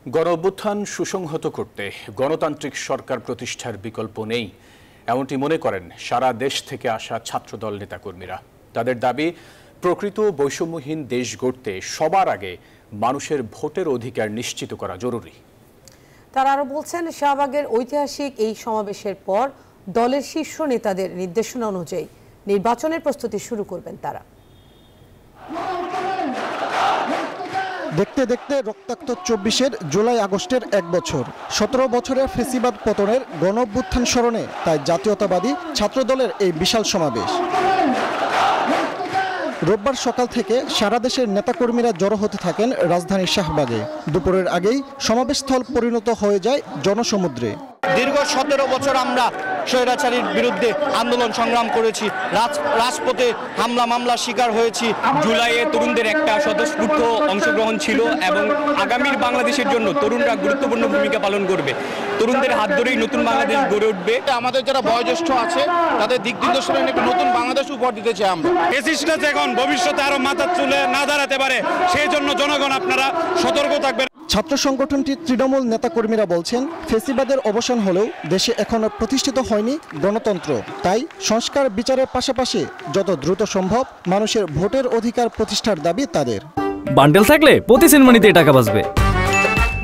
গণঅভ্যুত্থান সুসংহত করতে গণতান্ত্রিক সরকার প্রতিষ্ঠার বিকল্প নেই, এমনটি মনে করেন সারা দেশ থেকে আসা ছাত্রদল নেতাকর্মীরা। তাদের দাবি, প্রকৃত বৈষম্যহীন দেশ গড়তে সবার আগে মানুষের ভোটের অধিকার নিশ্চিত করা জরুরি। তারা আরো বলছেন, শাহবাগের ঐতিহাসিক এই সমাবেশের পর দলের শীর্ষ নেতাদের নির্দেশনা অনুযায়ী নির্বাচনের প্রস্তুতি শুরু করবেন তারা। দেখতে দেখতে রক্তাক্ত ২৪-এর জুলাই আগস্টের ১ বছর, ১৭ বছরের ফেসিবাদ পতনের গণঅভ্যুত্থান স্মরণে তাই জাতীয়তাবাদী ছাত্রদলের এই বিশাল সমাবেশ। রোববার সকাল থেকে সারা দেশের নেতাকর্মীরা জড়ো হতে থাকেন রাজধানীর শাহবাগে। দুপুরের আগেই সমাবেশস্থল পরিণত হয়ে যায় জনসমুদ্রে। দীর্ঘ ১৭ বছর আমরা স্বৈরাচারীর বিরুদ্ধে আন্দোলন সংগ্রাম করেছি, রাজপথে হামলা মামলার শিকার হয়েছি। জুলাইয়ে তরুণদের একটা স্বতঃস্ফূর্ত অংশগ্রহণ ছিল এবং আগামীর বাংলাদেশের জন্য তরুণরা গুরুত্বপূর্ণ ভূমিকা পালন করবে। তরুণদের হাত ধরেই নতুন বাংলাদেশ গড়ে উঠবে। আমাদের যারা বয়োজ্যেষ্ঠ আছে তাদের দিক নির্দেশনা একটি নতুন বাংলাদেশ উপহার দিতে চাই আমরা। ফ্যাসিস্টরা এখন ভবিষ্যতে আরো মাথা তুলে না দাঁড়াতে পারে, সেই জন্য জনগণ আপনারা সতর্ক থাকবেন। ছাত্র সংগঠনটির তৃণমূল নেতাকর্মীরা বলছেন, ফেসিবাদের অবসান হলেও দেশে এখনো প্রতিষ্ঠিত হয়নি গণতন্ত্র। তাই সংস্কার বিচারের পাশাপাশি যত দ্রুত সম্ভব মানুষের ভোটের অধিকার প্রতিষ্ঠার দাবি তাদের। বান্ডেল থাকলে প্রতি সেনমানিতে টাকা বাঁচবে।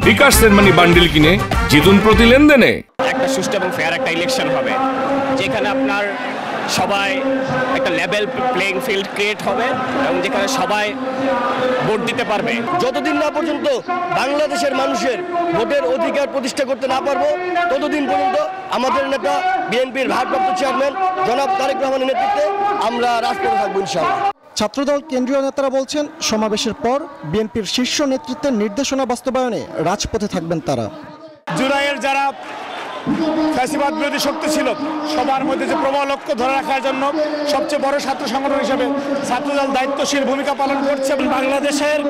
বিকাশ সেনমানি বান্ডেল কিনে জিতুন প্রতি লেনদেনে। একটা সুষ্ঠু এবং ফেয়ার একটা ইলেকশন হবে, যেখানে আপনার সবাই একটা লেভেল প্লেইং ফিল্ড ক্রিয়েট হবে এবং যেখানে সবাই ভোট দিতে পারবে। যতদিন না পর্যন্ত বাংলাদেশের মানুষের ভোটের অধিকার প্রতিষ্ঠা করতে না পারবো, ততদিন পর্যন্ত আমাদের নেতা বিএনপির ভারপ্রাপ্ত চেয়ারম্যান জনাব তারেক রহমানের নেতৃত্বে আমরা রাজপথে থাকবো ইনশাআল্লাহ। ছাত্রদল কেন্দ্রীয় নেতারা বলছেন, সমাবেশের পর বিএনপির শীর্ষ নেতৃত্বের নির্দেশনা বাস্তবায়নে রাজপথে থাকবেন তারা। জুলাইয়ের যারা ফ্যাসিবাদ বিরোধী শক্তি ছিল, সবার মধ্যে যে প্রবল লক্ষ্য ধরে রাখার জন্য সবচেয়ে বড় ছাত্র সংগঠন হিসেবে ছাত্রদল দায়িত্বশীল ভূমিকা পালন করছে। বাংলাদেশের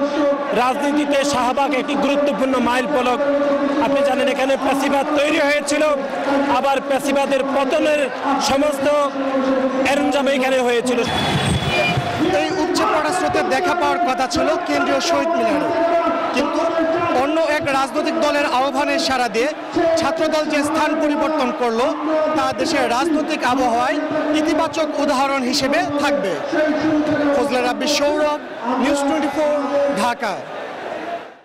রাজনীতিতে শাহবাগ একটি গুরুত্বপূর্ণ মাইল ফলক। আপনি জানেন, এখানে ফ্যাসিবাদ তৈরি হয়েছিল, আবার ফ্যাসিবাদের পতনের সমস্ত এরঞ্জাম এখানে হয়েছিল। এই উপচে পড়া স্রোতের দেখা পাওয়ার কথা ছিল কেন্দ্রীয় শহীদ মিনারে, কিন্তু অন্য এক রাজনৈতিক দলের আহ্বানে সাড়া দিয়ে ছাত্রদল যে স্থান পরিবর্তন করলো তা দেশের রাজনৈতিক আবহাওয়ায় ইতিবাচক উদাহরণ হিসেবে থাকবে। ফজলে রাব্বি, সৌরভ, নিউজ 24, ঢাকা।